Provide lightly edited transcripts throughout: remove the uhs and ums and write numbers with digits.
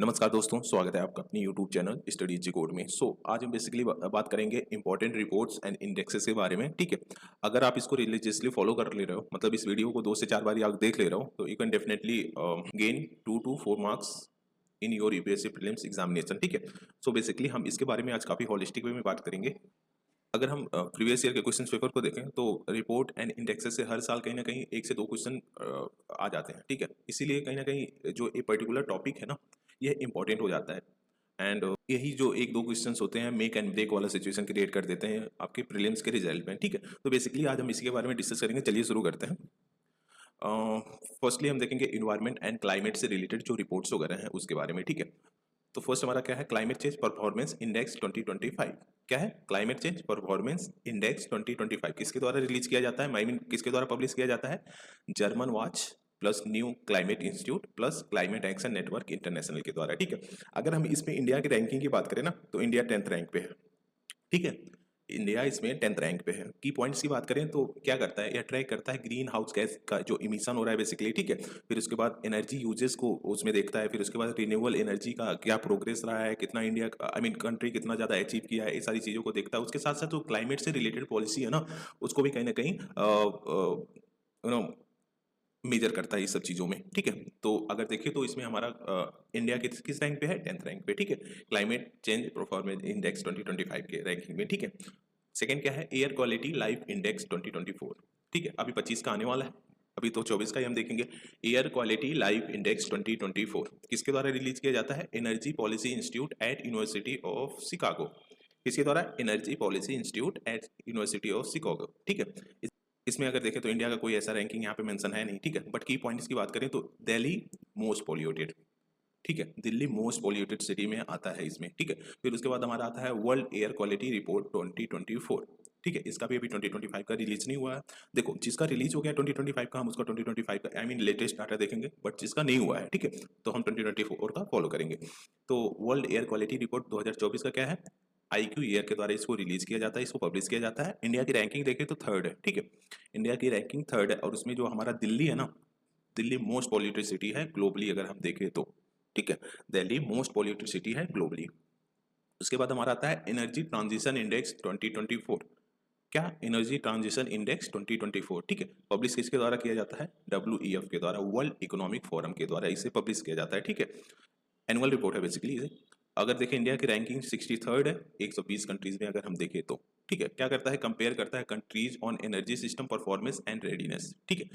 नमस्कार दोस्तों, स्वागत है आपका अपनी यूट्यूब चैनल स्टडी जी कोड में। आज हम बेसिकली बात करेंगे इंपॉर्टेंट रिपोर्ट्स एंड इंडेक्सेस के बारे में। ठीक है, अगर आप इसको रिलीजियसली फॉलो कर ले रहे हो, मतलब इस वीडियो को 2 से 4 बार आप देख ले रहे हो, तो you can definitely gain 2 to 4 marks in your UPSC prelims examination. ठीक है, सो बेसिकली हम इसके बारे में आज काफ़ी होलिस्टिक वे में बात करेंगे। अगर हम प्रीवियस ईयर के क्वेश्चन पेपर को देखें तो रिपोर्ट एंड इंडेक्सेस से हर साल कहीं ना कहीं 1 से 2 क्वेश्चन आ जाते हैं। ठीक है, इसीलिए कहीं ना कहीं जो एक पर्टिकुलर टॉपिक है ना, ये इंपॉर्टेंट हो जाता है। एंड यही जो 1-2 क्वेश्चंस होते हैं मेक एंड ब्रेक वाला सिचुएशन क्रिएट कर देते हैं आपके प्रीलिम्स के रिजल्ट में। ठीक है, तो बेसिकली आज हम इसी के बारे में डिस्कस करेंगे। चलिए शुरू करते हैं। फर्स्टली हम देखेंगे इन्वायरमेंट एंड क्लाइमेट से रिलेटेड जो रिपोर्ट्स वगैरह हैं उसके बारे में। ठीक है, तो फर्स्ट हमारा क्या है, क्लाइमेट चेंज परफॉर्मेंस इंडेक्स 2025। क्या है क्लाइमेट चेंज परफॉर्मेंस इंडेक्स 2025? किसके द्वारा रिलीज किया जाता है, आई मीन किसके द्वारा पब्लिश किया जाता है? German watch plus new climate institute plus climate action network international के द्वारा। ठीक है, अगर हम इसमें इंडिया की रैंकिंग की बात करें ना, तो इंडिया 10th रैंक पे है। ठीक है, इंडिया इसमें 10th रैंक पे है। की पॉइंट्स की बात करें तो क्या करता है, यह ट्रैक करता है ग्रीन हाउस गैस का जो इमिशन हो रहा है बेसिकली। ठीक है, फिर उसके बाद एनर्जी यूजेस को उसमें देखता है, फिर उसके बाद रिन्यूएबल एनर्जी का क्या प्रोग्रेस रहा है, कितना इंडिया आई मीन कंट्री कितना ज़्यादा अचीव किया है, ये सारी चीज़ों को देखता है। उसके साथ साथ जो क्लाइमेट से रिलेटेड पॉलिसी है ना, उसको भी कहीं ना कहीं यू नो मेजर करता है इस सब चीज़ों में। ठीक है, तो अगर देखें तो इसमें हमारा इंडिया किस किस रैंक पे है? 10th रैंक पे। ठीक है, क्लाइमेट चेंज परफॉर्मेंस इंडेक्स 2025 के रैंकिंग में। ठीक है, सेकंड क्या है, एयर क्वालिटी लाइफ इंडेक्स 2024। ठीक है, अभी 25 का आने वाला है, अभी तो 24 का ही हम देखेंगे। एयर क्वालिटी लाइफ इंडेक्स 2024 किसके द्वारा रिलीज किया जाता है? Energy policy institute eight university of Chicago. किसके द्वारा? Energy policy institute eight university of Chicago. ठीक है, इसमें अगर देखें तो इंडिया का कोई ऐसा रैंकिंग यहाँ पे मेंशन है नहीं। ठीक है, बट की पॉइंट्स की बात करें तो दिल्ली मोस्ट पॉल्यूटेड। ठीक है, दिल्ली मोस्ट पॉल्यूटेड सिटी में आता है इसमें। ठीक है, फिर उसके बाद हमारा आता है वर्ल्ड एयर क्वालिटी रिपोर्ट 2024। ठीक है, इसका भी अभी 2025 का रिलीज नहीं हुआ है। देखो, जिसका रिलीज हो गया 2025 का, हम उसका 2025 का आई मीन लेटेस्ट डाटा देखेंगे, बट जिसका नहीं हुआ है, ठीक है, तो हम 2024 का फॉलो करेंगे। तो वर्ल्ड एयर क्वालिटी रिपोर्ट 2024 का क्या है, IQ ईयर के द्वारा इसको रिलीज किया जाता है, इसको पब्लिश किया जाता है। इंडिया की रैंकिंग देखें तो थर्ड है। ठीक है, इंडिया की रैंकिंग थर्ड है, और उसमें जो हमारा दिल्ली है ना, दिल्ली मोस्ट पॉल्यूटेड सिटी है ग्लोबली अगर हम देखें तो। ठीक है, दिल्ली मोस्ट पॉल्यूटेड सिटी है ग्लोबली। उसके बाद हमारा आता है एनर्जी ट्रांजिशन इंडेक्स 2024। क्या? Energy transition index 2024। ठीक है, पब्लिश किसके द्वारा किया जाता है? WEF के द्वारा, वर्ल्ड इकोनॉमिक फोरम के द्वारा इसे पब्लिश किया जाता है। ठीक है, एनुअल रिपोर्ट है बेसिकली इसे। अगर देखें इंडिया की रैंकिंग 63rd है 120 कंट्रीज में अगर हम देखें तो। ठीक है, क्या करता है, कंपेयर करता है countries on energy system performance and readiness. ठीक है,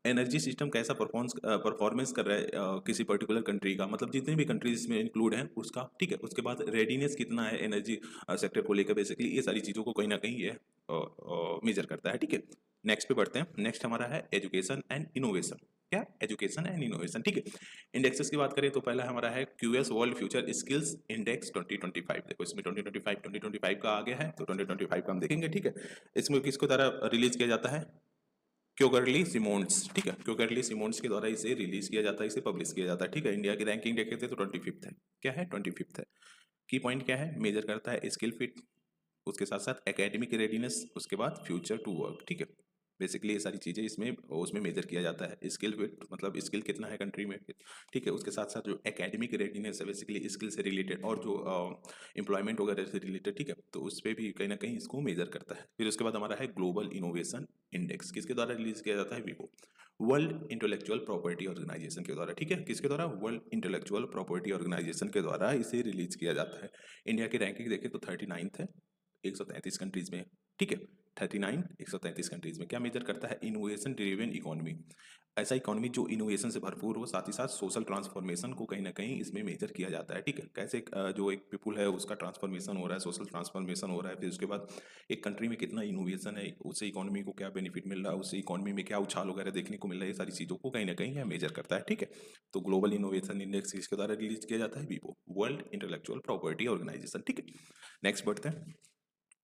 एनर्जी सिस्टम कैसा परफॉर्मेंस कर रहा है किसी पर्टिकुलर कंट्री का, मतलब जितने भी कंट्रीज इसमें इंक्लूड हैं उसका। ठीक है, उसके बाद रेडीनेस कितना है एनर्जी सेक्टर को लेकर, बेसिकली ये सारी चीज़ों को कहीं ना कहीं ये मेजर करता है। ठीक है, नेक्स्ट पे बढ़ते हैं। नेक्स्ट हमारा है एजुकेशन एंड इनोवेशन। क्या? Education and innovation. ठीक है, इंडेक्सेस की बात करें तो पहला हमारा है QS world future skills index 2025। देखो इसमें 2025 का आ गया है, तो 2025 का हम देखेंगे। ठीक है, इसमें किसको द्वारा रिलीज किया जाता है? क्योगर्ली सिमोन्स। ठीक है, क्योगर्ली सिमोन्स के द्वारा इसे रिलीज किया जाता है, इसे पब्लिश किया जाता है। ठीक है, इंडिया की रैंकिंग देखे थे तो 25th है। क्या है? 25th है। की पॉइंट क्या है, मेजर करता है स्किल फिट, उसके साथ साथ एकेडमिक रेडीनेस, उसके बाद फ्यूचर टू वर्क। ठीक है, बेसिकली ये सारी चीज़ें इसमें उसमें मेजर किया जाता है। स्किल फिट मतलब स्किल कितना है कंट्री में। ठीक है, उसके साथ साथ जो एकेडमिक रेडीनेस है बेसिकली स्किल से रिलेटेड, और जो एम्प्लॉयमेंट वगैरह से रिलेटेड। ठीक है, तो उस पर भी कहीं ना कहीं इसको मेजर करता है। फिर उसके बाद हमारा है ग्लोबल इनोवेशन इंडेक्स, किसके द्वारा रिलीज किया जाता है? विवो, वर्ल्ड इंटेलेक्चुअल प्रॉपर्टी ऑर्गेनाइजेशन के द्वारा। ठीक है, किसके द्वारा? वर्ल्ड इंटेलेक्चुअल प्रॉपर्टी ऑर्गेनाइजेशन के द्वारा इसे रिलीज किया जाता है। इंडिया की रैंकिंग देखें तो 39th है 133 कंट्रीज में। ठीक है, 39 133 कंट्रीज में। क्या मेजर करता है? इनोवेशन ड्रिवन इकोनॉमी, ऐसा इकोनॉमी जो इनोवेशन से भरपूर हो, साथ ही साथ सोशल ट्रांसफॉर्मेशन को कहीं ना कहीं इसमें मेजर किया जाता है। ठीक है, कैसे जो एक पीपुल है उसका ट्रांसफॉर्मेशन हो रहा है, सोशल ट्रांसफॉर्मेशन हो रहा है। फिर उसके बाद एक कंट्री में कितना इनोवेशन है, उससे इकोनॉमी को क्या बेनिफिट मिल रहा है, उससे इकोनॉमी में क्या उछाल वगैरह देखने को मिल रहा है, ये सारी चीज़ों को कहीं ना कहीं यह मेजर करता है। ठीक है, तो ग्लोबल इनोवेशन इंडेक्स किसके द्वारा रिलीज किया जाता है? वीवो, वर्ल्ड इंटेलेक्चुअल प्रॉपर्टी ऑर्गेनाइजेशन। ठीक है, नेक्स्ट बढ़ते हैं।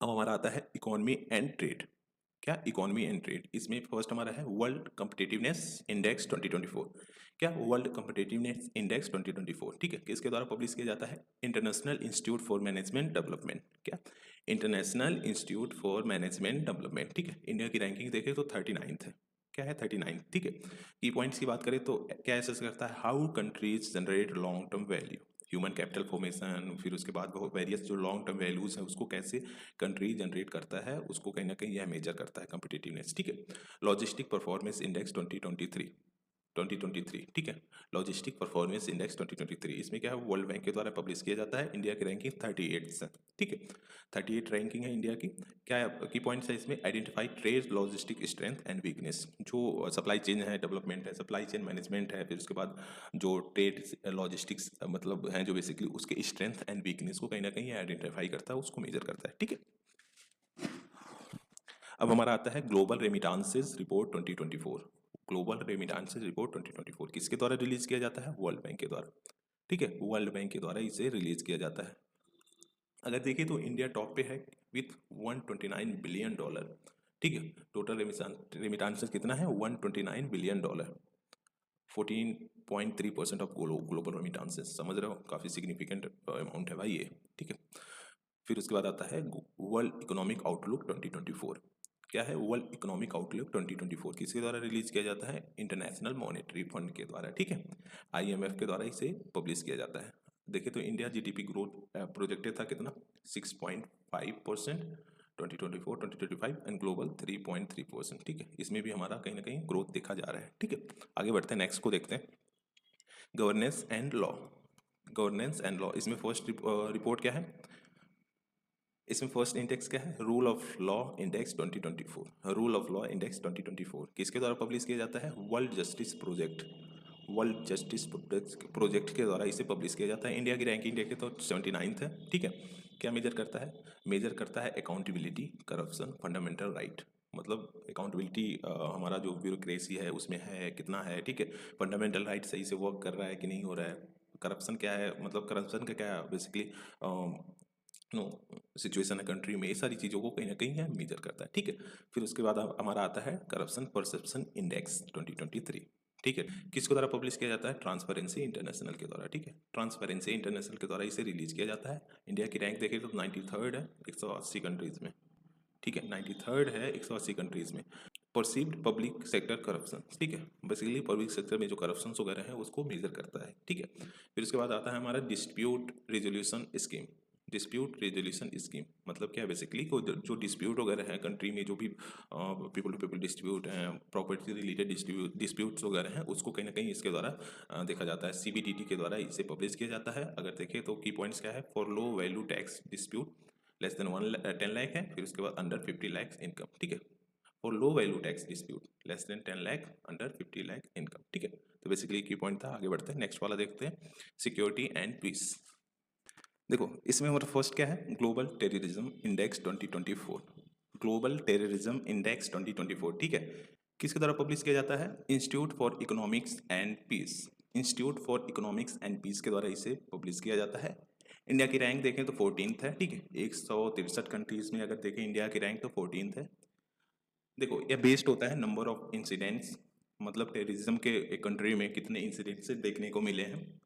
अब हमारा आता है इकोनॉमी एंड ट्रेड। क्या? इकोनॉमी एंड ट्रेड, इसमें फर्स्ट हमारा है वर्ल्ड कम्पिटिटिवनेस इंडेक्स 2024। क्या? World competitiveness index 2024। ठीक है, किसके द्वारा पब्लिश किया जाता है? International institute for management development. क्या? International institute for management development. ठीक है, इंडिया की रैंकिंग देखें तो 39th है। क्या है? 39। ठीक है, की पॉइंट्स की बात करें तो क्या ऐसा करता है? How countries generate long term value human capital formation, फिर उसके बाद वो वेरियस जो लॉन्ग टर्म वैल्यूज़ है उसको कैसे कंट्री जनरेट करता है, उसको कहीं ना कहीं यह मेजर करता है कॉम्पिटिटिवनेस, ठीक है। लॉजिस्टिक परफॉर्मेंस इंडेक्स 2023, ठीक है। लॉजिस्टिक परफॉर्मेंस इंडेक्स 2023, इसमें क्या है, वर्ल्ड बैंक के द्वारा पब्लिश किया जाता है। इंडिया की रैंकिंग 38 है, ठीक है। 38 रैंकिंग है इंडिया की। क्या है की पॉइंट्स है इसमें, identify trade logistic strength and weakness, जो सप्लाई चेन है, डेवलपमेंट है, सप्लाई चेन मैनेजमेंट है, फिर उसके बाद जो ट्रेड लॉजिस्टिक्स मतलब हैं जो बेसिकली उसके स्ट्रेंथ एंड वीकनेस को कहीं ना कहीं आइडेंटिफाई करता है, उसको मेजर करता है, ठीक है। अब हमारा आता है ग्लोबल रेमिटांसेस रिपोर्ट 2024। ग्लोबल रेमिटांसेस रिपोर्ट 2024 किसके द्वारा रिलीज किया जाता है, वर्ल्ड बैंक के द्वारा, ठीक है। वर्ल्ड बैंक के द्वारा इसे रिलीज किया जाता है। अगर देखिए तो इंडिया टॉप पे है विथ 129 बिलियन डॉलर, ठीक है। टोटल रेमिटांसेस कितना है, 129 बिलियन डॉलर, 14.3% ऑफ ग्लोबल रेमिटांसेस। समझ रहे हो, काफ़ी सिग्निफिकेंट अमाउंट है भाई ये, ठीक है। फिर उसके बाद आता है वर्ल्ड इकोनॉमिक आउटलुक 2024। क्या है वर्ल्ड इकोनॉमिक आउटलुक 2024, किसके द्वारा रिलीज किया जाता है, इंटरनेशनल मॉनेटरी फंड के द्वारा, ठीक है। IMF के द्वारा इसे पब्लिश किया जाता है। देखिए तो इंडिया जीडीपी ग्रोथ प्रोजेक्टेड था कितना, 6.5% 2024-2025 एंड ग्लोबल 3.3%, ठीक है। इसमें भी हमारा कहीं ना कहीं ग्रोथ देखा जा रहा है, ठीक है। आगे बढ़ते हैं, नेक्स्ट को देखते हैं, governance and law. Governance and law, इसमें फर्स्ट रिपोर्ट क्या है, इसमें फर्स्ट इंडेक्स क्या है, rule of law index 2024। Rule of law index 2024 किसके द्वारा पब्लिश किया जाता है, world justice project, world justice project के द्वारा इसे पब्लिश किया जाता है। इंडिया की रैंकिंग देखे तो 79th है, ठीक है। क्या मेजर करता है, मेजर करता है अकाउंटेबिलिटी, करप्शन, फंडामेंटल राइट, मतलब अकाउंटेबिलिटी हमारा जो ब्यूरोक्रेसी है उसमें है कितना है, ठीक है। फंडामेंटल राइट सही से वर्क कर रहा है कि नहीं हो रहा है, करप्शन क्या है, मतलब करप्शन का क्या बेसिकली नो सिचुएशन है कंट्री में, ये सारी चीज़ों को कहीं ना कहीं यह मेजर करता है, ठीक है। फिर उसके बाद हमारा आता है करप्शन परसेप्शन इंडेक्स 2023, ठीक है। किसके द्वारा पब्लिश किया जाता है, ट्रांसपेरेंसी इंटरनेशनल के द्वारा, ठीक है। ट्रांसपेरेंसी इंटरनेशनल के द्वारा इसे रिलीज किया जाता है। इंडिया की रैंक देखें तो 93rd है 180 कंट्रीज़ में, ठीक है। 93rd है 180 कंट्रीज़ में। परसीव्ड पब्लिक सेक्टर करप्शन, ठीक है, बेसिकली पब्लिक सेक्टर में जो करप्शन वगैरह है उसको मेजर करता है, ठीक है। फिर उसके बाद आता है हमारा dispute resolution scheme. Dispute resolution scheme मतलब क्या है, बेसिकली जो डिस्प्यूट वगैरह है कंट्री में, जो भी पीपल टू पीपल डिस्प्यूट हैं, प्रॉपर्टी रिलेटेड डिस्प्यूट्स वगैरह हैं, उसको कहीं ना कहीं इसके द्वारा देखा जाता है। CBDT के द्वारा इसे पब्लिश किया जाता है। अगर देखें तो की पॉइंट्स क्या है, for low value tax dispute less than 10 lakh है, फिर उसके बाद अंडर 50 लाख इनकम, ठीक है। For low value tax dispute less than 10 lakh under 50 lakh income, ठीक है। तो बेसिकली की पॉइंट था। आगे बढ़ते हैं, नेक्स्ट वाला देखते हैं, सिक्योरिटी एंड पीस। देखो इसमें हमारा फर्स्ट क्या है, global terrorism index 2024। Global terrorism index 2024, ठीक है। किसके द्वारा पब्लिश किया जाता है, institute for economics and peace. Institute for economics and peace के द्वारा इसे पब्लिश किया जाता है। इंडिया की रैंक देखें तो 14th है, ठीक है। 163 कंट्रीज में अगर देखें इंडिया की रैंक तो 14th है। देखो यह बेस्ड होता है नंबर ऑफ इंसिडेंट्स, मतलब टेररिज्म के एक कंट्री में कितने इंसिडेंट्स देखने को मिले हैं,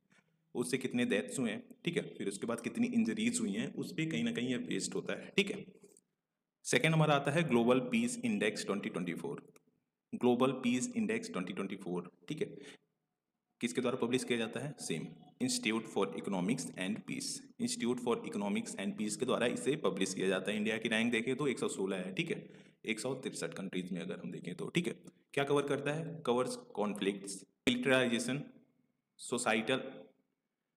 उससे कितने डेथ्स हुए हैं, ठीक है। फिर उसके बाद कितनी इंजरीज हुई हैं, उस पर कहीं ना कहीं ये बेस्ड होता है, ठीक है। सेकेंड हमारा आता है global peace index 2024। Global peace index 2024, ठीक है। किसके द्वारा पब्लिश किया जाता है, same institute for economics and peace. Institute for economics and peace के द्वारा इसे पब्लिश किया जाता है। इंडिया की रैंक देखें तो 116 है, ठीक है। 163 कंट्रीज में अगर हम देखें तो, ठीक है। क्या कवर करता है, covers conflicts, militarisation, societal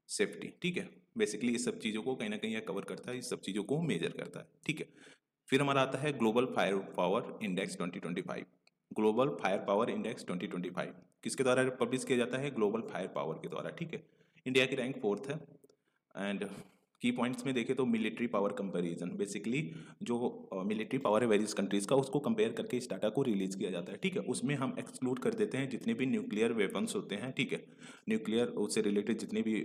safety, ठीक है। बेसिकली इस सब चीज़ों को कहीं ना कहीं यह कवर करता है, इस सब चीज़ों को मेजर करता है, ठीक है। फिर हमारा आता है global fire power index 2025। Global fire power index 2025 किसके द्वारा पब्लिश किया जाता है, ग्लोबल फायर पावर के द्वारा, ठीक है। इंडिया की रैंक 4th है। एंड की पॉइंट्स में देखें तो मिलिट्री पावर कंपैरिजन, बेसिकली जो मिलिट्री पावर है वेरियस कंट्रीज़ का, उसको कंपेयर करके इस डाटा को रिलीज किया जाता है, ठीक है। उसमें हम एक्सक्लूड कर देते हैं जितने भी न्यूक्लियर वेपन्स होते हैं, ठीक है। न्यूक्लियर उससे रिलेटेड जितने भी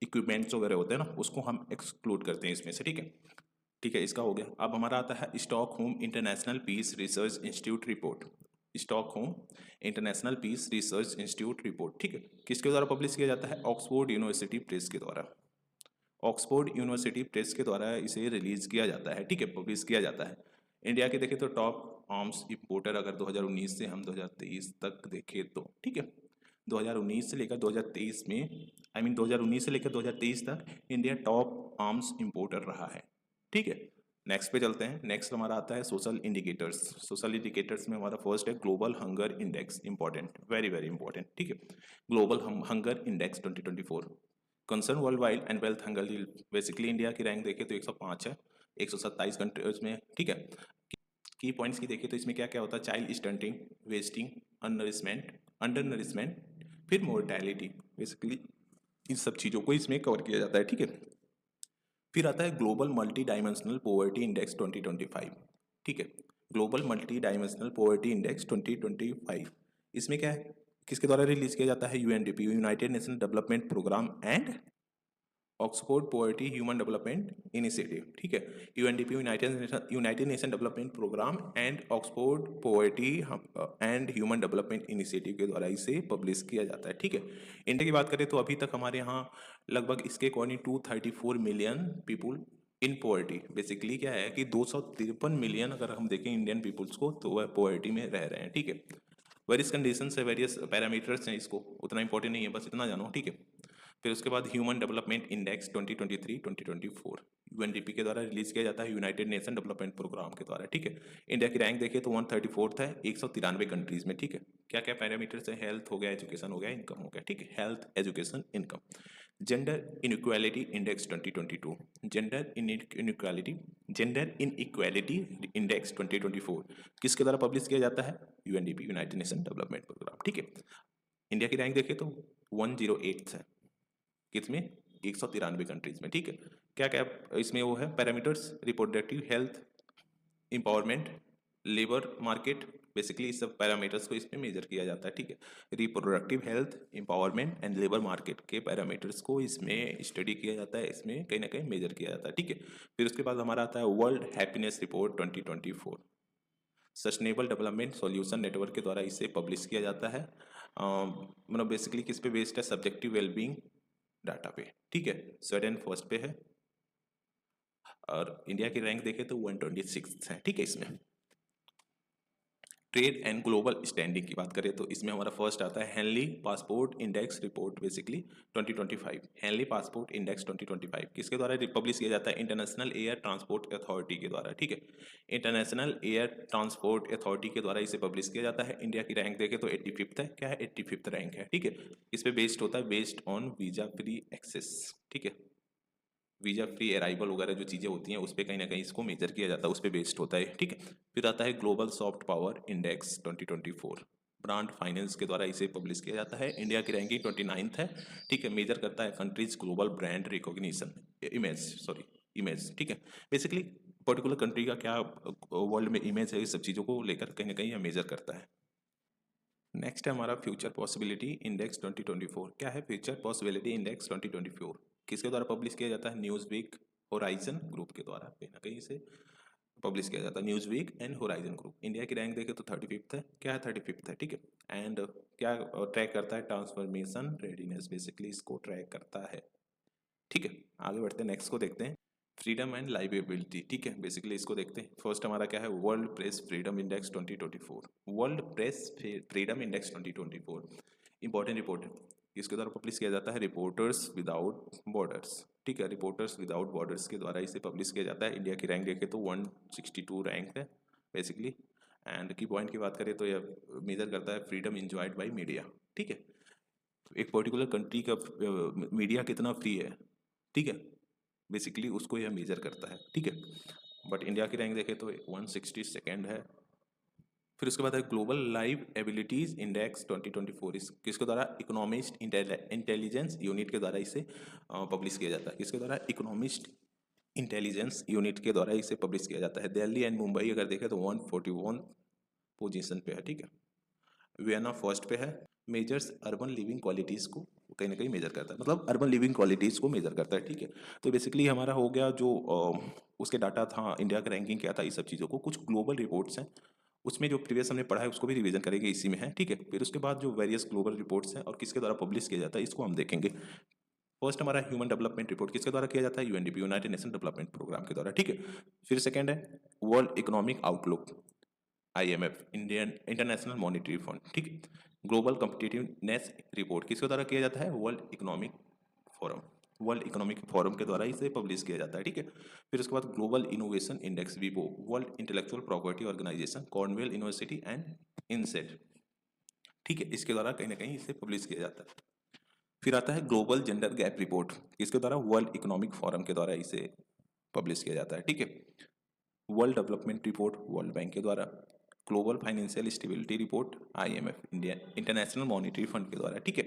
इक्विपमेंट्स वगैरह होते हैं ना, उसको हम एक्सक्लूड करते हैं इसमें से, ठीक है। ठीक है, इसका हो गया। अब हमारा आता है Stockholm international peace research institute report. Stockholm international peace research institute report, ठीक है। किसके द्वारा पब्लिश किया जाता है, ऑक्सफोर्ड यूनिवर्सिटी प्रेस के द्वारा। ऑक्सफोर्ड यूनिवर्सिटी प्रेस के द्वारा इसे रिलीज किया जाता है, ठीक है, पब्लिश किया जाता है। इंडिया के देखें तो टॉप आर्म्स इंपोर्टर अगर 2019 से हम 2023 तक देखें तो, ठीक है। 2019 से लेकर 2023 में, आई मीन 2019 से लेकर 2023 तक इंडिया टॉप आर्म्स इंपोर्टर रहा है। ठीक है, नेक्स्ट पे चलते हैं। नेक्स्ट हमारा आता है सोशल इंडिकेटर्स। सोशल इंडिकेटर्स में हमारा फर्स्ट है global hunger index, important, very very important. ठीक है, global hunger index 2024 concern world wide and wealth hunger. Basically India की रैंक देखें तो 105 है 127 कंट्रीज में। ठीक है, की पॉइंट्स की देखें तो इसमें क्या क्या होता है, चाइल्ड स्टंटिंग, वेस्टिंग, अनरिसमेंट, अंडर नरिसमेंट, फिर मोर्टेलिटी। बेसिकली इन सब चीज़ों को इसमें कवर किया जाता है। ठीक है, फिर आता है global multi dimensional poverty index 2025। ठीक है, global multi dimensional poverty index 2025 इसमें क्या है, किसके द्वारा रिलीज किया जाता है, UNDP, United Nation development programme and Oxford poverty human development initiative. ठीक है, UNDP, United Nation development programme and Oxford poverty and human development initiative के द्वारा इसे पब्लिश किया जाता है। ठीक है, इंडिया की बात करें तो अभी तक हमारे यहाँ लगभग इसके अकॉर्डिंग 234 मिलियन पीपुल इन पोवर्टी। बेसिकली क्या है कि 253 मिलियन अगर हम देखें इंडियन पीपुल्स को तो वह पोवर्टी में रह रहे हैं। ठीक है, वेरियस कंडीशन है, वेरियस पैरामीटर्स हैं, इसको उतना इंपॉर्टेंट नहीं है, बस इतना जानो। ठीक है, फिर उसके बाद ह्यूमन डेवलपमेंट इंडेक्स 2023-2024 यूएनडीपी के द्वारा रिलीज किया जाता है, यूनाइटेड नेशन डेवलपमेंट प्रोग्राम के द्वारा। ठीक है, इंडिया की रैंक देखिए तो 134th है 193 कंट्रीज में। ठीक है, क्या क्या पैरामीटर्स है, हेल्थ हो गया, एजुकेशन हो गया, इनकम हो गया। ठीक है, health, education, income. Gender inequality index 2022, gender inequality index 2024 किसके द्वारा पब्लिश किया जाता है, UNDP, United Nation development programme. ठीक है, इंडिया की रैंक देखें तो 108 है, कितने, 193 कंट्रीज में। ठीक है, क्या क्या इसमें वो है parameters, reproductive health, empowerment, labour market. Basically इस सब पैरामीटर्स को इसमें मेजर किया जाता है। ठीक है, reproductive health, empowerment and labour market के पैरामीटर्स को इसमें स्टडी किया जाता है, इसमें कहीं ना कहीं मेजर किया जाता है। ठीक है, फिर उसके बाद हमारा आता है world happiness report 2024, sustainable development solution network के द्वारा इसे पब्लिश किया जाता है। मतलब बेसिकली किस पे बेस्ड है, सब्जेक्टिव वेलबींग डाटा पे। ठीक है, स्वीडन फर्स्ट पे है और इंडिया की रैंक देखें तो 126 है। ठीक है, इसमें ट्रेड एंड ग्लोबल स्टैंडिंग की बात करें तो इसमें हमारा फर्स्ट आता है Henley passport index report, basically 2025। Henley passport index 2025 किसके द्वारा पब्लिश किया जाता है, इंटरनेशनल एयर ट्रांसपोर्ट अथॉरिटी के द्वारा। ठीक है, इंटरनेशनल एयर ट्रांसपोर्ट अथॉरिटी के द्वारा इसे पब्लिश किया जाता है। इंडिया की रैंक देखें तो 85th है, क्या है, 85th रैंक है। ठीक है, इस पे बेस्ड होता है, based on visa free access. ठीक है, वीजा फ्री अराइवल वगैरह जो चीज़ें होती हैं उस पर कहीं ना कहीं इसको मेजर किया जाता है, उस पर बेस्ड होता है। ठीक है, फिर आता है global soft power index 2024, brand finance के द्वारा इसे पब्लिश किया जाता है। इंडिया की रैंकिंग 29th है। ठीक है, मेजर करता है countries global brand recognition, image. ठीक है, बेसिकली पर्टिकुलर कंट्री का क्या वर्ल्ड में इमेज है, इस सब चीज़ों को लेकर कहीं ना कहीं यह मेजर करता है। नेक्स्ट है हमारा फ्यूचर पॉसिबिलिटी इंडेक्स 2024। क्या है फ्यूचर पॉसिबिलिटी इंडेक्स 2024, किसके द्वारा पब्लिश किया जाता है, न्यूज़ वीक होराइजन ग्रुप के द्वारा कहीं ना कहीं से पब्लिश किया जाता है, Newsweek and Horizon group. India की रैंक देखें तो 35th है, क्या है, 35th है। ठीक है, एंड क्या ट्रैक करता है, ट्रांसफॉर्मेशन रेडीनेस, बेसिकली इसको ट्रैक करता है। ठीक है, आगे बढ़ते हैं, नेक्स्ट को देखते हैं, फ्रीडम एंड लाइवेबिलिटी। ठीक है, बेसिकली इसको देखते हैं। फर्स्ट हमारा क्या है, world press freedom index 2024, world press freedom index 2024 important report है, इसके द्वारा पब्लिश किया जाता है, रिपोर्टर्स विदाउट बॉर्डर्स। ठीक है, रिपोर्टर्स विदाउट बॉर्डर्स के द्वारा इसे पब्लिश किया जाता है। इंडिया की रैंक देखें तो 162 रैंक है बेसिकली। एंड की पॉइंट की बात करें तो यह मेजर करता है फ्रीडम इंजॉयड बाय मीडिया। ठीक है, एक पर्टिकुलर कंट्री का मीडिया कितना फ्री है, ठीक है, बेसिकली उसको यह मेजर करता है। ठीक है, बट इंडिया की रैंक देखें तो 162nd है। फिर उसके बाद है ग्लोबल लाइव एबिलिटीज इंडेक्स 2024, इस किसके द्वारा, इकोनॉमिस्ट इंटेलिजेंस यूनिट के द्वारा इसे पब्लिश किया जाता है। किसके द्वारा, इकोनॉमिस्ट इंटेलिजेंस यूनिट के द्वारा इसे पब्लिश किया जाता है। दिल्ली एंड मुंबई अगर देखें तो 141 पोजीशन पे है। ठीक है, वियना फर्स्ट पे है। मेजर्स अर्बन लिविंग क्वालिटीज़ को कहीं ना कहीं मेजर करता है, मतलब अर्बन लिविंग क्वालिटीज़ को मेजर करता है। ठीक है, तो बेसिकली हमारा हो गया जो उसके डाटा था, इंडिया का रैंकिंग क्या था, इस सब चीज़ों को, कुछ ग्लोबल रिपोर्ट्स हैं उसमें जो प्रीवियस हमने पढ़ा है उसको भी रिवीजन करेंगे, इसी में है। ठीक है, फिर उसके बाद जो वेरियस ग्लोबल रिपोर्ट्स हैं और किसके द्वारा पब्लिश किया जाता है इसको हम देखेंगे। फर्स्ट हमारा ह्यूमन डेवलपमेंट रिपोर्ट किसके द्वारा किया जाता है, UNDP, United Nation development programme के द्वारा। ठीक है, फिर सेकंड है world economic outlook, IMF, Indian international monetary fund, ठीक है। ग्लोबल कम्पिटिटिवनेस रिपोर्ट किसके द्वारा किया जाता है? वर्ल्ड इकोनॉमिक फोरम के द्वारा इसे पब्लिश किया जाता है, ठीक है। फिर उसके बाद ग्लोबल इनोवेशन इंडेक्स विवो, world intellectual property organisation, Cornell university and INSEAD, ठीक है, इसके द्वारा कहीं ना कहीं इसे पब्लिश किया जाता है। फिर आता है ग्लोबल जेंडर गैप रिपोर्ट, इसके द्वारा वर्ल्ड इकोनॉमिक फोरम के द्वारा इसे पब्लिश किया जाता है, ठीक है। World development report world bank के द्वारा, global financial stability report IMF, India international monetary fund के द्वारा, ठीक है।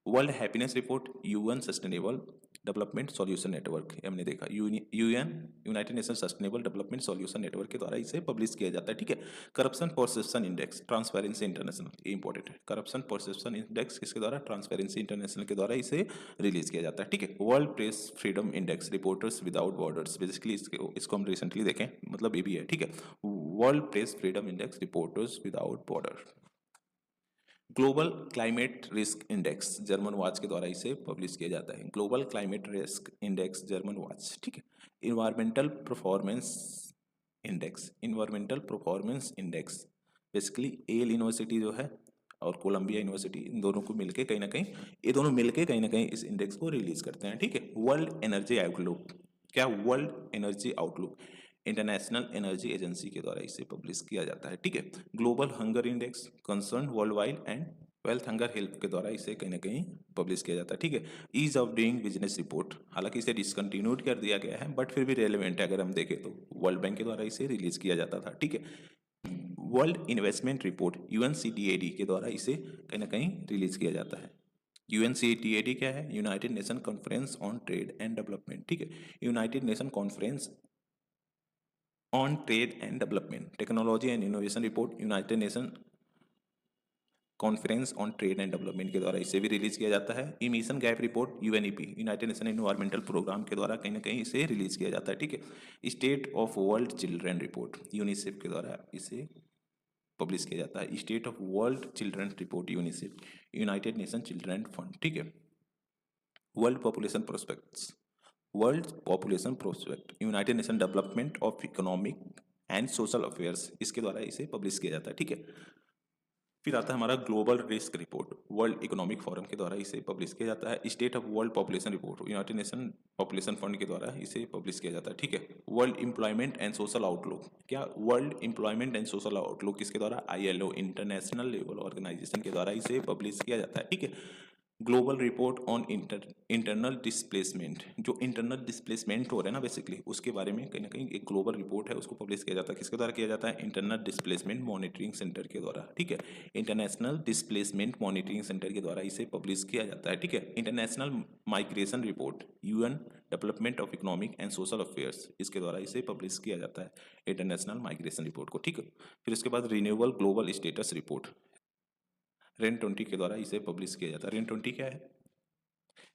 World happiness report UN sustainable development solution network, हमने देखा UN United nation sustainable development solution network के द्वारा इसे पब्लिश किया जाता है, ठीक है। Corruption perception index transparency international, ये इंपॉर्टेंट है। करप्शन परसेप्शन इंडेक्स किसके द्वारा? ट्रांसपेरेंसी इंटरनेशनल के द्वारा इसे रिलीज किया जाता है, ठीक है। World press freedom index reporters without borders, basically इसको हम रिसेंटली देखें, मतलब ये भी है, ठीक है। World press freedom index reporters without border. Global climate risk index German watch के द्वारा इसे पब्लिश किया जाता है, global climate risk index German watch, ठीक है। Environmental performance index, environmental performance index basically Yale university जो है और कोलंबिया यूनिवर्सिटी, इन दोनों को मिलके कहीं ना कहीं, ये दोनों मिलके कहीं ना कहीं इस इंडेक्स को रिलीज करते हैं, ठीक है। वर्ल्ड एनर्जी आउटलुक, क्या? World energy outlook international energy agency के द्वारा इसे पब्लिश किया जाता है, ठीक है। Global hunger index concern world wide and wealth hunger help के द्वारा इसे कहीं ना कहीं पब्लिश किया जाता है, ठीक है। Ease of doing business report, हालांकि इसे डिसकंटिन्यूड कर दिया गया है बट फिर भी रेलेवेंट है, अगर हम देखें तो वर्ल्ड बैंक के द्वारा इसे रिलीज किया जाता था, ठीक है। वर्ल्ड इन्वेस्टमेंट रिपोर्ट UNCTAD के द्वारा इसे कहीं ना कहीं रिलीज किया जाता है। UNCTAD क्या है? United Nation conference on trade and development, ठीक है। United Nation conference on trade and development, technology and innovation report United Nation conference on trade and development के द्वारा इसे भी रिलीज किया जाता है। Emission gap report UNEP, United Nation environmental programme के द्वारा कहीं ना कहीं इसे रिलीज किया जाता है, ठीक है। State of world children report UNICEF के द्वारा इसे पब्लिश किया जाता है। State of world children report UNICEF, United nation children fund, ठीक है। World population prospects, world population prospect United Nation development of economic and social affairs, इसके द्वारा इसे पब्लिश किया जाता है, ठीक है। फिर आता है हमारा global risk report, world economic forum के द्वारा इसे पब्लिश किया जाता है। State of world population report United nation population fund के द्वारा इसे पब्लिश किया जाता है, ठीक है। World employment and social outlook, क्या? World employment and social outlook किसके द्वारा? ILO, इंटरनेशनल लेबर ऑर्गेनाइजेशन के द्वारा इसे पब्लिश किया जाता है, ठीक है। Global report on internal displacement, जो इंटरनल डिस्प्लेसमेंट हो रहा है ना बेसिकली, उसके बारे में कहीं ना कहीं एक ग्लोबल रिपोर्ट है, उसको पब्लिश किया जाता है। किसके द्वारा किया जाता है? इंटरनल डिस्प्लेसमेंट मॉनिटरिंग सेंटर के द्वारा, ठीक है। इंटरनेशनल डिस्प्लेसमेंट मॉनिटरिंग सेंटर के द्वारा इसे पब्लिश किया जाता है, ठीक है। International migration report UN development of economic and social affairs, इसके द्वारा इसे पब्लिश किया जाता है, इंटरनेशनल माइग्रेशन रिपोर्ट को, ठीक है। फिर उसके बाद renewable global status report REN 20 के द्वारा इसे पब्लिश किया जाता है। REN 20 क्या है?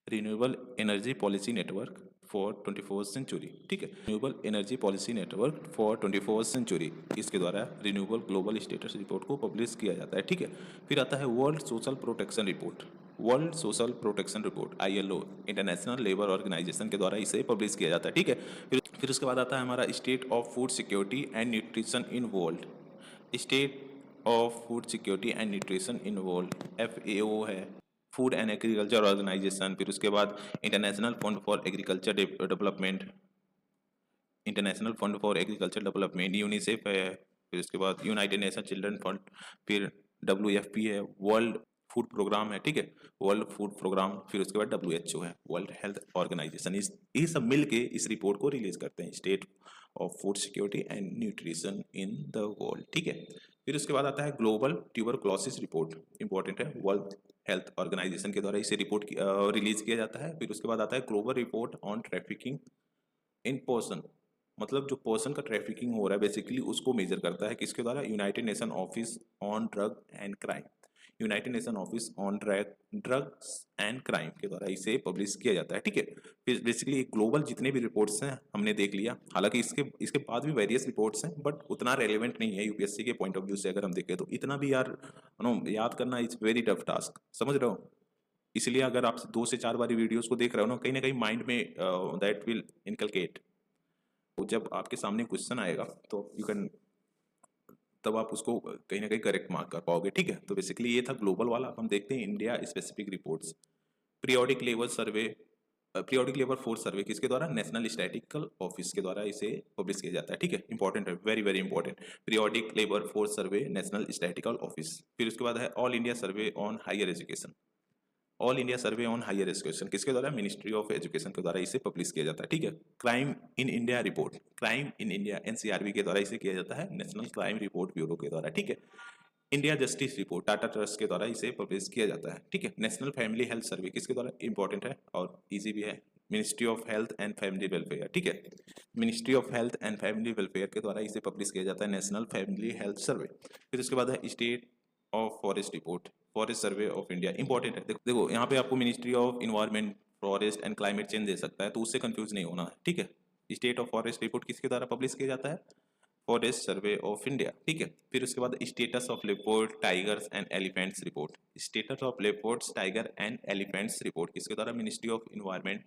Renewable energy policy network for 21st century, ठीक है। Renewable energy policy network for 21st century, इसके द्वारा रिन्यूएबल ग्लोबल स्टेटस रिपोर्ट को पब्लिश किया जाता है, ठीक है। फिर आता है world social protection report, world social protection report ILO, international labour organisation के द्वारा इसे पब्लिश किया जाता है, ठीक है। फिर उसके बाद आता है हमारा state of food security and nutrition in world, state of food security and nutrition in world, FAO है, फूड एंड एग्रीकल्चर ऑर्गेनाइजेशन। फिर उसके बाद international fund for agriculture development, international fund for agriculture development, UNICEF है। फिर उसके बाद United nation children fund, फिर WFP है, वर्ल्ड फूड प्रोग्राम है, ठीक है, वर्ल्ड फूड प्रोग्राम। फिर उसके बाद WHO है, वर्ल्ड हेल्थ ऑर्गेनाइजेशन। ये सब मिल के इस रिपोर्ट को रिलीज करते हैं, state of food security and nutrition in the world, ठीक है। फिर उसके बाद आता है ग्लोबल ट्यूबरक्लोसिस रिपोर्ट, इंपॉर्टेंट है, वर्ल्ड हेल्थ ऑर्गेनाइजेशन के द्वारा इसे रिपोर्ट रिलीज किया जाता है। फिर उसके बाद आता है global report on trafficking in person, मतलब जो पर्सन का ट्रैफिकिंग हो रहा है बेसिकली उसको मेजर करता है, किसके द्वारा? United nation office on drug and crime, United nation office on drugs and crime के द्वारा इसे पब्लिश किया जाता है, ठीक है। फिर बेसिकली ग्लोबल जितने भी रिपोर्ट्स हैं हमने देख लिया, हालांकि इसके बाद भी वेरियस रिपोर्ट्स हैं बट उतना रेलेवेंट नहीं है UPSC के पॉइंट ऑफ व्यू से, अगर हम देखें तो इतना भी यार नो याद करना इट्स वेरी टफ टास्क, समझ रहे हो। इसलिए अगर आप 2 से 4 बारी वीडियोस को देख रहे हो ना, कहीं ना कहीं माइंड में दैट विल इनकलकेट, जब आपके सामने क्वेश्चन आएगा तो यू कैन तब आप उसको कहीं ना कहीं करेक्ट मार्क कर पाओगे, ठीक है। तो बेसिकली ये था ग्लोबल वाला। अब हम देखते हैं India specific reports. Periodic level survey, periodic level force survey किसके द्वारा? नेशनल स्टैटिस्टिकल ऑफिस के द्वारा इसे पब्लिश किया जाता है, ठीक है। इंपॉर्टेंट है, very very important. Periodic labour force survey, national statistical office. फिर उसके बाद है all India survey on higher education. All India survey on higher education किसके द्वारा? मिनिस्ट्री ऑफ एजुकेशन के द्वारा इसे पब्लिश किया जाता है, ठीक है। Crime in India report, crime in India NCRB के द्वारा इसे किया जाता है, नेशनल क्राइम रिपोर्ट ब्यूरो के द्वारा, ठीक है। India justice report Tata trust के द्वारा इसे पब्लिश किया जाता है, ठीक है। नेशनल फैमिली हेल्थ सर्वे किसके द्वारा? इंपॉर्टेंट है और इजी भी है, ministry of health and family welfare, ठीक है। Ministry of health and family welfare के द्वारा इसे पब्लिश किया जाता है, नेशनल फैमिली हेल्थ सर्वे। फिर उसके बाद है state of forest report, forest survey of India, important है। देखो यहाँ पे आपको ministry of environment, forest and climate change दे सकता है, तो उससे कंफ्यूज नहीं होना है, ठीक है। स्टेट ऑफ फॉरेस्ट रिपोर्ट किसके द्वारा पब्लिश किया जाता है? फॉरेस्ट सर्वे ऑफ इंडिया, ठीक है। फिर उसके बाद status of leopard, tigers and elephants report, status of leopards, tiger and elephants report किसके द्वारा? Ministry of environment,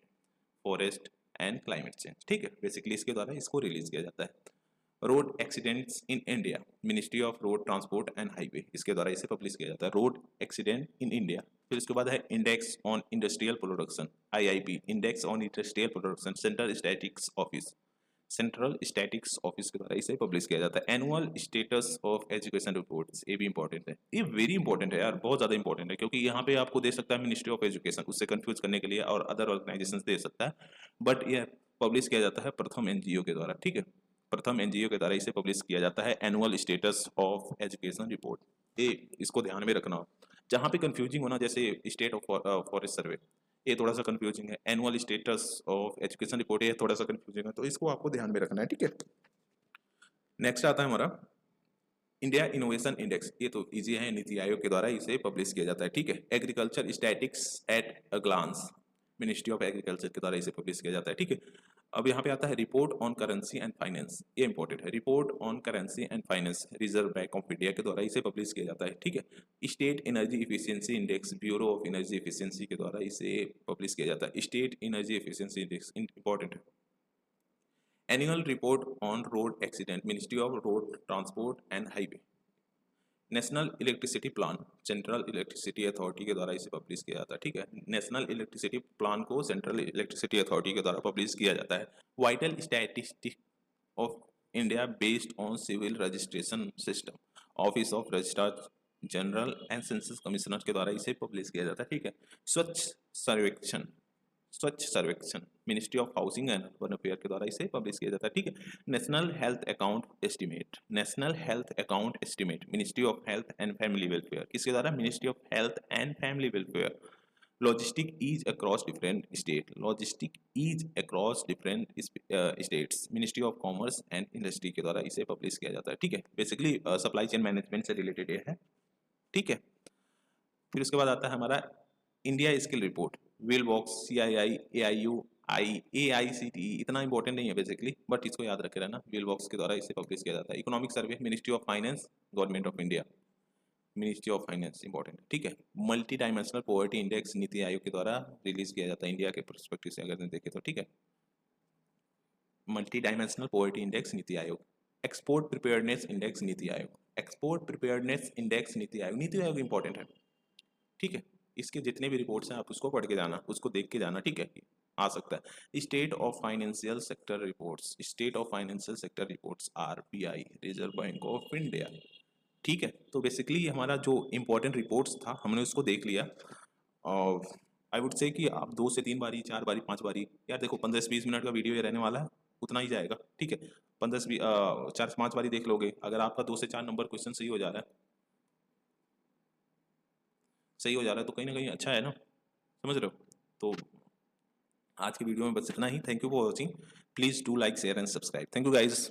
forest and climate change, ठीक है। बेसिकली इसके द्वारा इसको रिलीज किया जाता है। Road accidents in India, ministry of road transport and highway, इसके द्वारा इसे पब्लिश किया जाता है, रोड एक्सीडेंट इन इंडिया। फिर उसके बाद है index on industrial production, IIP, index on industrial production, central statistics office, central statistics office के द्वारा इसे पब्लिश किया जाता है। Annual status of education reports, ये भी इंपॉर्टेंट है, ये वेरी इंपॉर्टेंट है यार, बहुत ज्यादा इंपॉर्टेंट है, क्योंकि यहाँ पे आपको दे सकता है मिनिस्ट्री ऑफ एजुकेशन, उससे कंफ्यूज करने के लिए, और अदर ऑर्गेनाइजेशन दे सकता है, बट ये पब्लिश किया जाता है प्रथम एनजीओ के द्वारा, ठीक है। प्रथम एनजीओ के द्वारा इसे पब्लिश किया जाता है, annual status of education report. ये इसको ध्यान में रखना, जहाँ पे कंफ्यूजिंग होना, जैसे स्टेट ऑफ फॉरेस्ट सर्वे, ये थोड़ा सा कंफ्यूजिंग है, annual status of education report ये थोड़ा सा कंफ्यूजिंग है, तो इसको आपको ध्यान में रखना है, ठीक है। नेक्स्ट आता है हमारा इंडिया इनोवेशन इंडेक्स, ये तो इजी है, नीति आयोग के द्वारा इसे पब्लिश किया जाता है, ठीक है। Agriculture statics at a glance, ministry of agriculture के द्वारा इसे पब्लिश किया जाता है, ठीक है। अब यहाँ पे आता है report on currency and finance, ये इंपॉर्टेंट है, report on currency and finance, reserve bank of India के द्वारा इसे पब्लिश किया जाता है, ठीक है। State energy efficiency index, bureau of energy efficiency के द्वारा इसे पब्लिश किया जाता है, state energy efficiency index, important है। Annual report on road accident, ministry of road transport and highway. National electricity plan, central electricity authority के द्वारा इसे पब्लिश किया जाता है, ठीक है। नेशनल इलेक्ट्रिसिटी प्लान को सेंट्रल इलेक्ट्रिसिटी अथॉरिटी के द्वारा पब्लिश किया जाता है। Vital statistic of India based on civil registration system, office of registrar general and census commissioner के द्वारा इसे पब्लिश किया जाता है, ठीक है। स्वच्छ Survekshan, Swachh Survekshan, ministry of housing and urban affair के द्वारा इसे पब्लिश किया जाता है, ठीक है। National health account estimate, national health account estimate, ministry of health and family welfare, किसके द्वारा? Ministry of health and family welfare. Logistic ease across different state, logistic ease across different states, ministry of commerce and industry के द्वारा इसे publish किया जाता है, ठीक है। बेसिकली सप्लाई चेन मैनेजमेंट से रिलेटेड ये है, ठीक है। फिर उसके बाद आता है हमारा India skill report, will box, CII, AIU, AICTE, इतना इंपॉर्टेंट नहीं है बेसिकली, बट इसको याद रखे रहना, विल बॉक्स के द्वारा इसे पब्लिश किया जाता है। Economic survey, ministry of finance, government of India, ministry of finance, important, ठीक है। Multi dimensional poverty index, NITI Aayog के द्वारा रिलीज किया जाता है इंडिया के परस्पेक्टिव से अगर देखें तो, ठीक है। Multi dimensional poverty index, NITI Aayog. Export preparedness index, NITI Aayog, export preparedness index, NITI Aayog, NITI Aayog important है, ठीक है। इसके जितने भी रिपोर्ट्स हैं आप उसको पढ़ के जाना, उसको देख के जाना, ठीक है, आ सकता है। State of financial sector reports, state of financial sector reports, RBI, reserve bank of India, ठीक है। तो बेसिकली हमारा जो इंपॉर्टेंट रिपोर्ट्स था हमने उसको देख लिया, और आई वुड से कि आप 2 से 3 बारी, 4 बारी, 5 बारी, यार देखो 15 से 20 मिनट का वीडियो ये रहने वाला है, उतना ही जाएगा, ठीक है। 15 से 4 से 5 बारी देख लोगे, अगर आपका 2 से 4 नंबर क्वेश्चन सही हो जा रहा है, सही हो जा रहा है, तो कहीं ना कहीं अच्छा है ना, समझ रहे हो। तो आज की वीडियो में बस इतना ही, thank you for watching, please do like, share and subscribe, thank you guys.